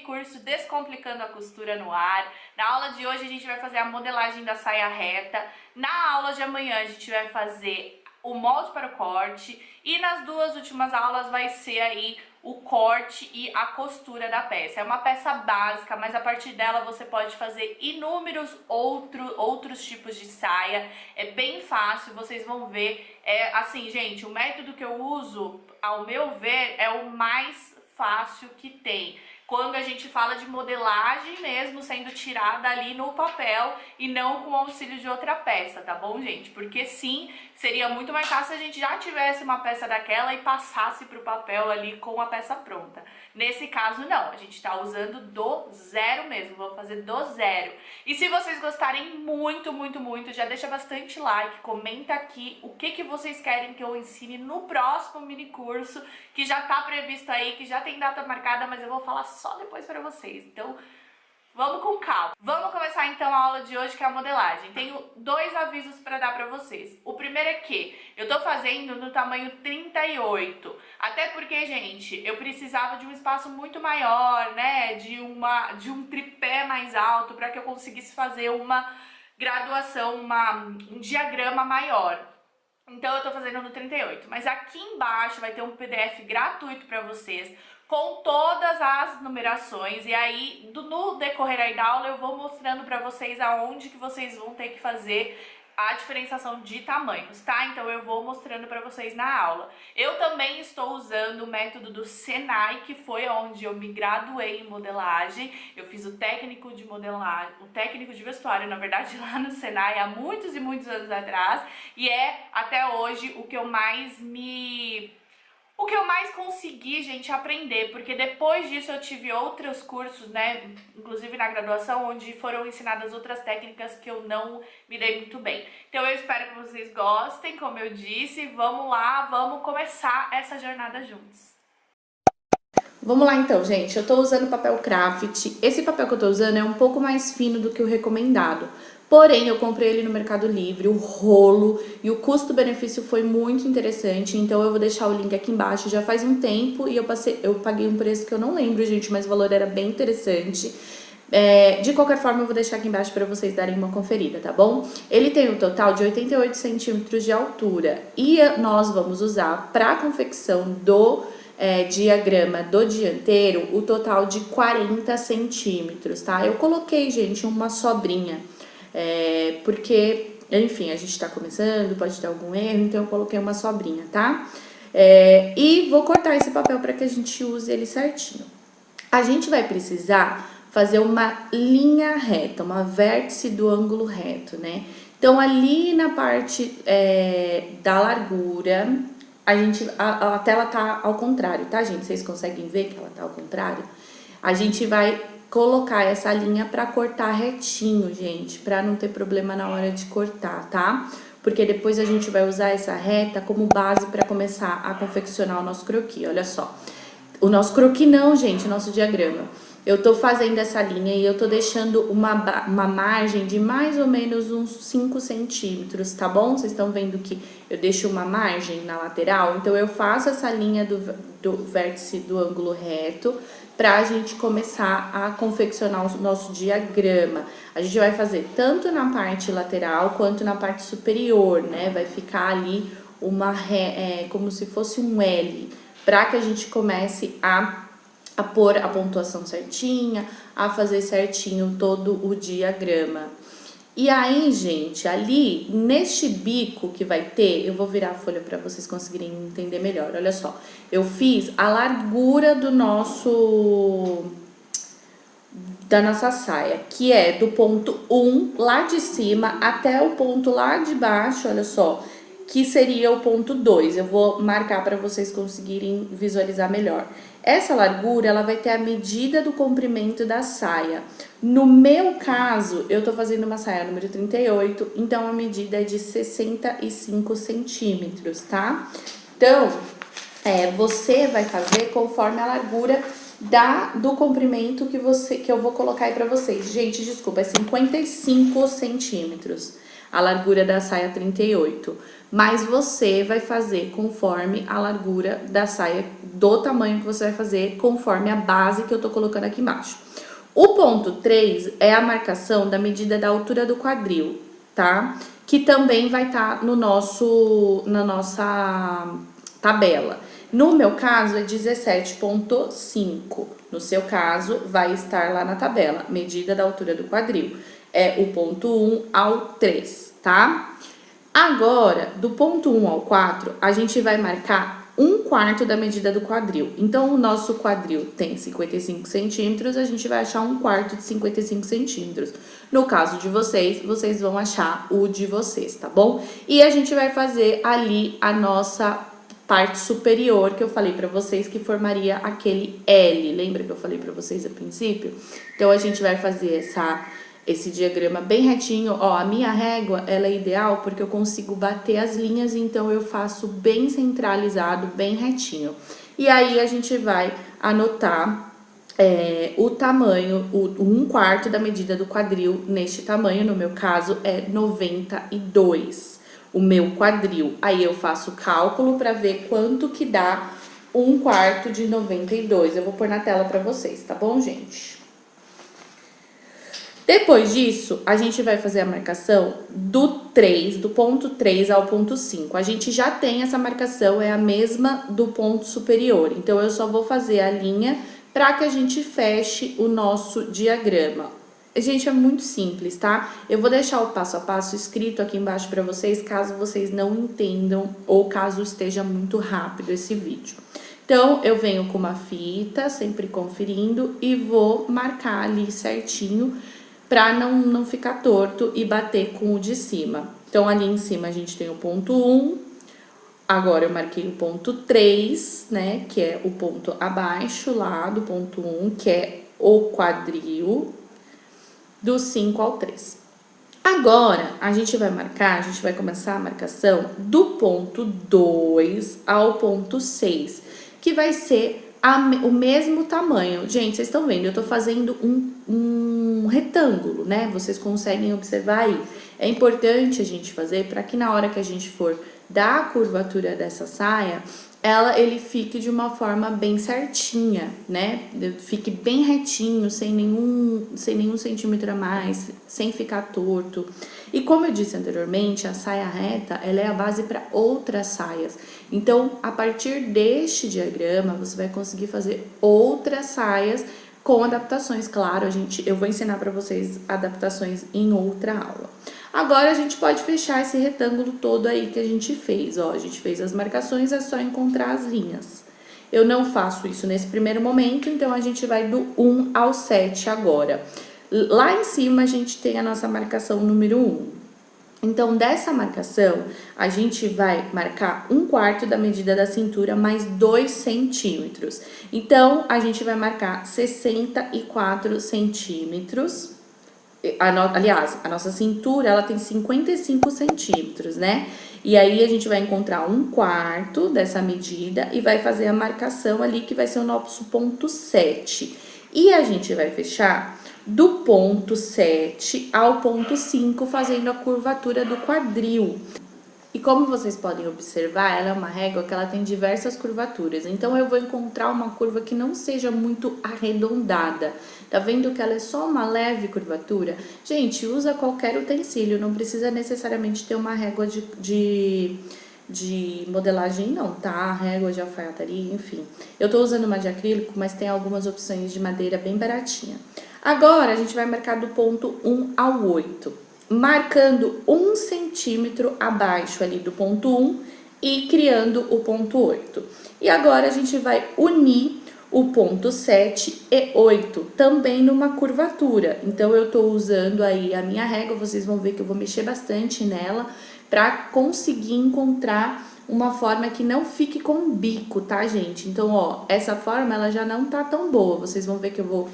curso Descomplicando a Costura no Ar. Na aula de hoje a gente vai fazer a modelagem da saia reta. Na aula de amanhã a gente vai fazer o molde para o corte. E nas duas últimas aulas vai ser aí o corte e a costura da peça. É uma peça básica, mas a partir dela você pode fazer inúmeros outros tipos de saia. É bem fácil, vocês vão ver. Assim, gente, o método que eu uso, ao meu ver, é o mais fácil que tem. Quando a gente fala de modelagem mesmo, sendo tirada ali no papel e não com o auxílio de outra peça, tá bom, gente? Porque sim, seria muito mais fácil se a gente já tivesse uma peça daquela e passasse pro papel ali com a peça pronta. Nesse caso, não. A gente tá usando do zero mesmo, vamos fazer do zero. E se vocês gostarem muito, já deixa bastante like, comenta aqui o que vocês querem que eu ensine no próximo mini curso, que já tá previsto aí, que já tem data marcada, mas eu vou falar só depois pra vocês. Então, vamos com calma. Vamos começar então a aula de hoje, que é a modelagem. Tenho dois avisos para dar para vocês. O primeiro é que eu tô fazendo no tamanho 38. Até porque, gente, eu precisava de um espaço muito maior, né? De um tripé mais alto para que eu conseguisse fazer uma graduação, um diagrama maior. Então eu tô fazendo no 38. Mas aqui embaixo vai ter um PDF gratuito para vocês, com todas as numerações, e aí no decorrer aí da aula eu vou mostrando pra vocês aonde que vocês vão ter que fazer a diferenciação de tamanhos, tá? Então eu vou mostrando pra vocês na aula. Eu também estou usando o método do Senai, que foi onde eu me graduei em modelagem. Eu fiz o técnico de modelagem, o técnico de vestuário, na verdade, lá no Senai, há muitos e muitos anos atrás, e é até hoje o que eu mais consegui, gente, aprender, porque depois disso eu tive outros cursos, né, inclusive na graduação, onde foram ensinadas outras técnicas que eu não me dei muito bem. Então eu espero que vocês gostem, como eu disse, vamos lá, vamos começar essa jornada juntos. Vamos lá então, gente, eu tô usando papel craft. Esse papel que eu tô usando é um pouco mais fino do que o recomendado. Porém, eu comprei ele no Mercado Livre, o rolo, e o custo-benefício foi muito interessante, então eu vou deixar o link aqui embaixo. Já faz um tempo e eu paguei um preço que eu não lembro, gente, mas o valor era bem interessante. De qualquer forma, eu vou deixar aqui embaixo para vocês darem uma conferida, tá bom? Ele tem um total de 88 centímetros de altura e nós vamos usar para a confecção do diagrama do dianteiro o total de 40 centímetros, tá? Eu coloquei, gente, uma sobrinha. Porque, enfim, a gente tá começando, pode ter algum erro, então eu coloquei uma sobrinha, tá? E vou cortar esse papel para que a gente use ele certinho. A gente vai precisar fazer uma linha reta, uma vértice do ângulo reto, né? Então, ali na parte da largura, a tela tá ao contrário, tá, gente? Vocês conseguem ver que ela tá ao contrário? A gente vai colocar essa linha pra cortar retinho, gente, pra não ter problema na hora de cortar, tá? Porque depois a gente vai usar essa reta como base pra começar a confeccionar o nosso croquis, olha só. O nosso croquis não, gente, o nosso diagrama. Eu tô fazendo essa linha e eu tô deixando uma margem de mais ou menos uns 5 centímetros, tá bom? Vocês estão vendo que eu deixo uma margem na lateral? Então, eu faço essa linha do vértice do ângulo reto pra gente começar a confeccionar o nosso diagrama. A gente vai fazer tanto na parte lateral quanto na parte superior, né? Vai ficar ali como se fosse um L, pra que a gente comece a pôr a pontuação certinha, a fazer certinho todo o diagrama. E aí, gente, ali, neste bico que vai ter, eu vou virar a folha para vocês conseguirem entender melhor, olha só. Eu fiz a largura da nossa saia, que é do ponto 1 lá de cima até o ponto lá de baixo, olha só, que seria o ponto 2. Eu vou marcar para vocês conseguirem visualizar melhor. Essa largura, ela vai ter a medida do comprimento da saia. No meu caso, eu tô fazendo uma saia número 38, então a medida é de 65 centímetros, tá? Então, você vai fazer conforme a largura do comprimento que eu vou colocar aí pra vocês. Gente, desculpa, é 55 centímetros. a largura da saia 38. Mas você vai fazer conforme a largura da saia, do tamanho que você vai fazer, conforme a base que eu tô colocando aqui embaixo. O ponto 3 é a marcação da medida da altura do quadril, tá? Que também vai estar na nossa tabela. No meu caso é 17,5. No seu caso, vai estar lá na tabela, medida da altura do quadril. É o ponto 1 ao 3, tá? Agora, do ponto 1 ao 4, a gente vai marcar 1/4 da medida do quadril. Então, o nosso quadril tem 55 centímetros, a gente vai achar 1/4 de 55 centímetros. No caso de vocês, vocês vão achar o de vocês, tá bom? E a gente vai fazer ali a nossa parte superior, que eu falei pra vocês que formaria aquele L. Lembra que eu falei pra vocês a princípio? Então, a gente vai fazer esse diagrama bem retinho. Ó, a minha régua, ela é ideal porque eu consigo bater as linhas, então eu faço bem centralizado, bem retinho. E aí, a gente vai anotar o tamanho, 1/4 da medida do quadril neste tamanho, no meu caso, é 92. O meu quadril. Aí, eu faço o cálculo para ver quanto que dá 1/4 de 92. Eu vou pôr na tela para vocês, tá bom, gente? Depois disso, a gente vai fazer a marcação do ponto 3 ao ponto 5. A gente já tem essa marcação, é a mesma do ponto superior. Então, eu só vou fazer a linha para que a gente feche o nosso diagrama. Gente, é muito simples, tá? Eu vou deixar o passo a passo escrito aqui embaixo para vocês, caso vocês não entendam ou caso esteja muito rápido esse vídeo. Então, eu venho com uma fita, sempre conferindo, e vou marcar ali certinho para não ficar torto e bater com o de cima. Então, ali em cima a gente tem o ponto 1, agora eu marquei o ponto 3, né, que é o ponto abaixo lá do ponto 1, que é o quadril, do 5 ao 3. Agora, a gente vai começar a marcação do ponto 2 ao ponto 6, que vai ser o mesmo tamanho. Gente, vocês estão vendo, eu tô fazendo um retângulo, né? Vocês conseguem observar aí. É importante a gente fazer para que na hora que a gente for dar a curvatura dessa saia, ele fique de uma forma bem certinha, né? Fique bem retinho, sem nenhum centímetro a mais, sem ficar torto. E como eu disse anteriormente, a saia reta, ela é a base para outras saias. Então, a partir deste diagrama, você vai conseguir fazer outras saias com adaptações. Claro, eu vou ensinar para vocês adaptações em outra aula. Agora, a gente pode fechar esse retângulo todo aí que a gente fez, ó. A gente fez as marcações, é só encontrar as linhas. Eu não faço isso nesse primeiro momento, então a gente vai do 1 ao 7 agora. Lá em cima, a gente tem a nossa marcação número 1. Então, dessa marcação, a gente vai marcar 1/4 da medida da cintura mais 2 centímetros. Então, a gente vai marcar 64 centímetros. Aliás, a nossa cintura, ela tem 55 centímetros, né? E aí, a gente vai encontrar 1/4 dessa medida e vai fazer a marcação ali, que vai ser o nosso ponto 7. E a gente vai fechar do ponto 7 ao ponto 5, fazendo a curvatura do quadril. E como vocês podem observar, ela é uma régua que ela tem diversas curvaturas. Então, eu vou encontrar uma curva que não seja muito arredondada. Tá vendo que ela é só uma leve curvatura? Gente, usa qualquer utensílio, não precisa necessariamente ter uma régua de modelagem não, tá? Régua de alfaiataria, enfim. Eu tô usando uma de acrílico, mas tem algumas opções de madeira bem baratinha. Agora, a gente vai marcar do ponto 1 ao 8, marcando 1 centímetro abaixo ali do ponto 1 e criando o ponto 8. E agora, a gente vai unir o ponto 7 e 8, também numa curvatura. Então, eu tô usando aí a minha régua, vocês vão ver que eu vou mexer bastante nela, para conseguir encontrar uma forma que não fique com bico, tá, gente? Então, ó, essa forma, ela já não tá tão boa. Vocês vão ver que eu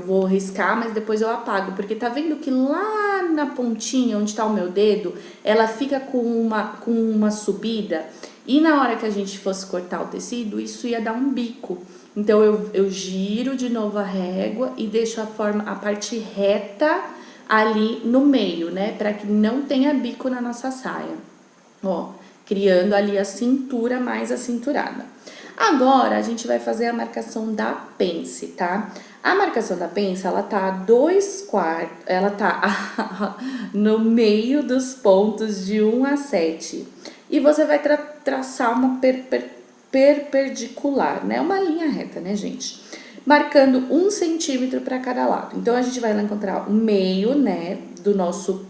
vou riscar, mas depois eu apago. Porque tá vendo que lá na pontinha, onde tá o meu dedo, ela fica com uma subida. E na hora que a gente fosse cortar o tecido, isso ia dar um bico. Então, eu giro de novo a régua e deixo a parte reta ali no meio, né? Para que não tenha bico na nossa saia. Ó, criando ali a cintura mais acinturada. Agora, a gente vai fazer a marcação da pence, tá? A marcação da pence, ela tá a 2/4, ela tá no meio dos pontos de 1 a 7. E você vai traçar uma perpendicular, né? Uma linha reta, né, gente? Marcando 1 centímetro para cada lado. Então, a gente vai lá encontrar o meio, né, do nosso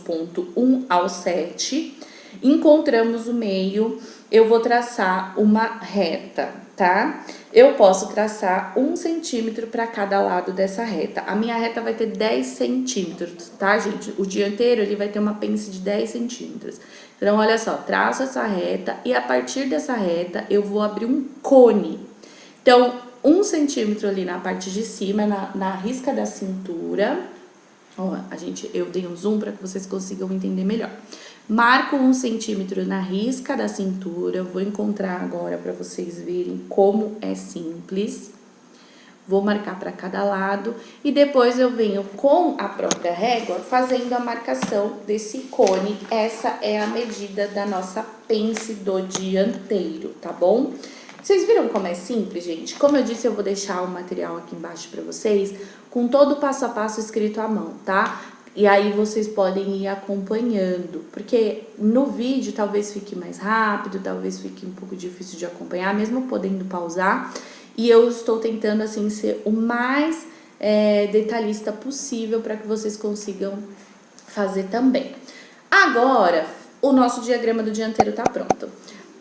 ponto 1 ao 7. Encontramos o meio, eu vou traçar uma reta, tá? Eu posso traçar 1 centímetro para cada lado dessa reta. A minha reta vai ter 10 centímetros, tá, gente? O dianteiro, ele vai ter uma pence de 10 centímetros. Então, olha só, traço essa reta e a partir dessa reta, eu vou abrir um cone. Então, 1 centímetro ali na parte de cima, na risca da cintura. Ó, eu dei um zoom para que vocês consigam entender melhor. Marco 1 centímetro na risca da cintura, vou encontrar agora para vocês verem como é simples. Vou marcar para cada lado e depois eu venho com a própria régua fazendo a marcação desse cone. Essa é a medida da nossa pence do dianteiro, tá bom? Vocês viram como é simples, gente? Como eu disse, eu vou deixar o material aqui embaixo para vocês com todo o passo a passo escrito à mão, tá? E aí vocês podem ir acompanhando, porque no vídeo talvez fique mais rápido, talvez fique um pouco difícil de acompanhar, mesmo podendo pausar. E eu estou tentando, assim, ser o mais detalhista possível para que vocês consigam fazer também. Agora, o nosso diagrama do dianteiro tá pronto.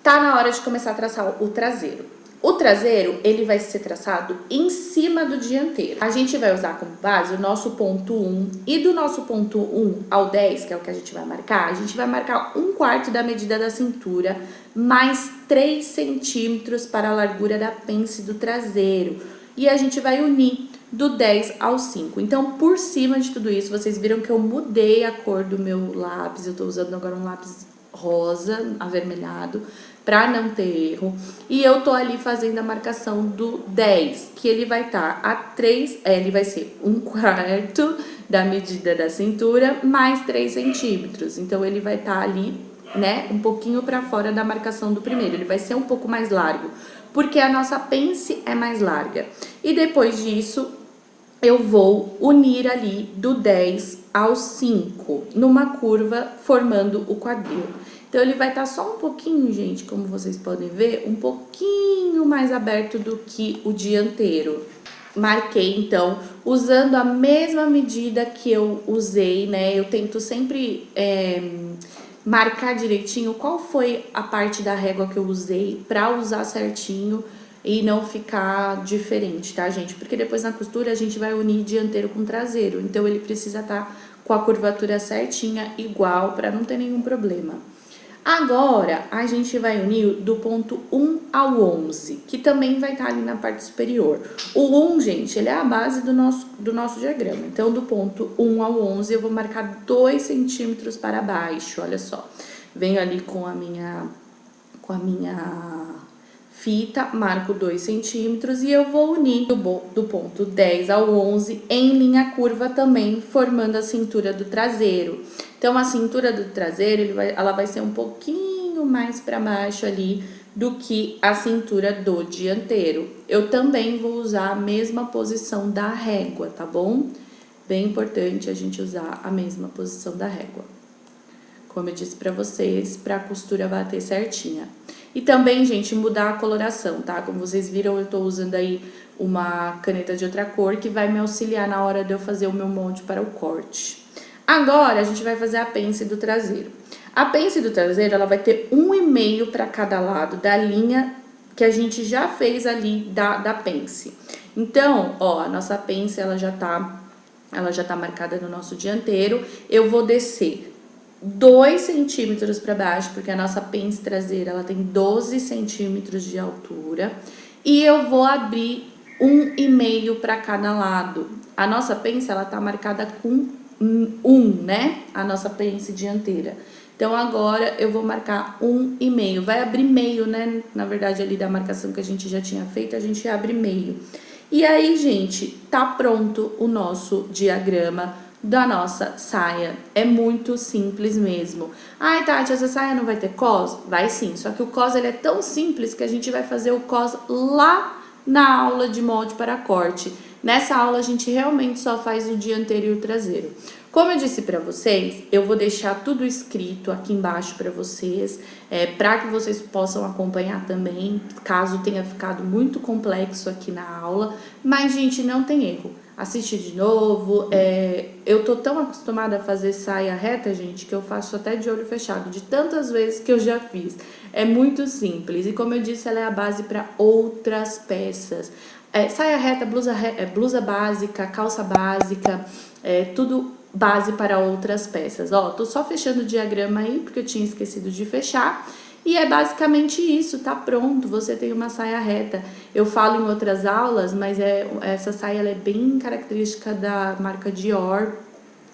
Tá na hora de começar a traçar o traseiro. O traseiro, ele vai ser traçado em cima do dianteiro. A gente vai usar como base o nosso ponto 1 e do nosso ponto 1 ao 10, que é o que a gente vai marcar, a gente vai marcar 1/4 da medida da cintura, mais 3 centímetros para a largura da pence do traseiro. E a gente vai unir do 10 ao 5. Então, por cima de tudo isso, vocês viram que eu mudei a cor do meu lápis. Eu tô usando agora um lápis rosa, avermelhado, pra não ter erro. E eu tô ali fazendo a marcação do 10, que ele vai estar a 3, ele vai ser 1/4 da medida da cintura, mais 3 centímetros. Então, ele vai estar ali, né, um pouquinho pra fora da marcação do primeiro. Ele vai ser um pouco mais largo, porque a nossa pence é mais larga. E depois disso, eu vou unir ali do 10 ao 5, numa curva formando o quadril. Então, ele vai estar só um pouquinho, gente, como vocês podem ver, um pouquinho mais aberto do que o dianteiro. Marquei, então, usando a mesma medida que eu usei, né? Eu tento sempre marcar direitinho qual foi a parte da régua que eu usei pra usar certinho e não ficar diferente, tá, gente? Porque depois na costura a gente vai unir dianteiro com traseiro, então ele precisa estar com a curvatura certinha, igual, pra não ter nenhum problema. Agora, a gente vai unir do ponto 1 ao 11, que também vai estar ali na parte superior. O 1, gente, ele é a base do nosso diagrama. Então, do ponto 1 ao 11, eu vou marcar 2 centímetros para baixo, olha só. Venho ali com a minha fita, marco 2 centímetros e eu vou unir do ponto 10 ao 11 em linha curva também, formando a cintura do traseiro. Então, a cintura do traseiro, ela vai ser um pouquinho mais para baixo ali do que a cintura do dianteiro. Eu também vou usar a mesma posição da régua, tá bom? Bem importante a gente usar a mesma posição da régua. Como eu disse pra vocês, pra costura bater certinha. E também, gente, mudar a coloração, tá? Como vocês viram, eu tô usando aí uma caneta de outra cor que vai me auxiliar na hora de eu fazer o meu molde para o corte. Agora, a gente vai fazer a pence do traseiro. A pence do traseiro, ela vai ter 1,5 para cada lado da linha que a gente já fez ali da pence. Então, ó, a nossa pence, ela já tá marcada no nosso dianteiro. Eu vou descer 2 centímetros para baixo, porque a nossa pence traseira, ela tem 12 centímetros de altura. E eu vou abrir 1,5 para cada lado. A nossa pence, ela tá marcada com 1, né? A nossa pence dianteira. Então, agora, eu vou marcar 1,5. Vai abrir meio, né? Na verdade, ali da marcação que a gente já tinha feito, a gente abre meio. E aí, gente, tá pronto o nosso diagrama da nossa saia. É muito simples mesmo. Ai, Tati, essa saia não vai ter cos? Vai sim, só que o cos ele é tão simples que a gente vai fazer o cos lá na aula de molde para corte. Nessa aula a gente realmente só faz o dianteiro e o traseiro. Como eu disse para vocês, eu vou deixar tudo escrito aqui embaixo para vocês, para que vocês possam acompanhar também, caso tenha ficado muito complexo aqui na aula. Mas, gente, não tem erro. Assiste de novo. Eu tô tão acostumada a fazer saia reta, gente, que eu faço até de olho fechado, de tantas vezes que eu já fiz. É muito simples. E como eu disse, ela é a base para outras peças. Saia reta, blusa básica, calça básica, tudo base para outras peças. Ó, tô só fechando o diagrama aí, porque eu tinha esquecido de fechar. E é basicamente isso, tá pronto, você tem uma saia reta. Eu falo em outras aulas, mas essa saia ela é bem característica da marca Dior.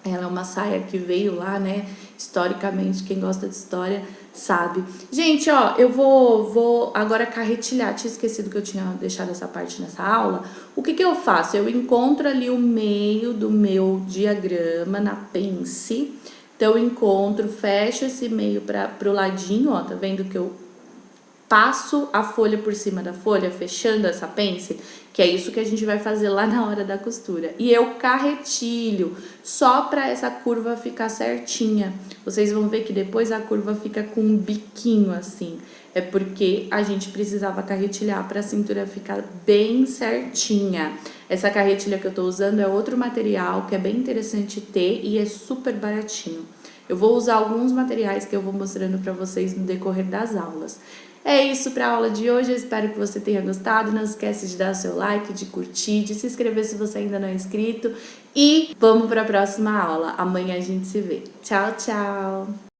Ela é uma saia que veio lá, né, historicamente, quem gosta de história sabe. Gente, ó, eu vou agora carretilhar, tinha esquecido que eu tinha deixado essa parte nessa aula. O que eu faço? Eu encontro ali o meio do meu diagrama na pence. Então, eu encontro, fecho esse meio pro ladinho, ó, tá vendo que eu passo a folha por cima da folha, fechando essa pence, que é isso que a gente vai fazer lá na hora da costura. E eu carretilho, só pra essa curva ficar certinha. Vocês vão ver que depois a curva fica com um biquinho assim. É porque a gente precisava carretilhar pra cintura ficar bem certinha. Essa carretilha que eu tô usando é outro material que é bem interessante ter e é super baratinho. Eu vou usar alguns materiais que eu vou mostrando pra vocês no decorrer das aulas. É isso para a aula de hoje, eu espero que você tenha gostado, não esquece de dar seu like, de curtir, de se inscrever se você ainda não é inscrito e vamos para a próxima aula, amanhã a gente se vê. Tchau, tchau!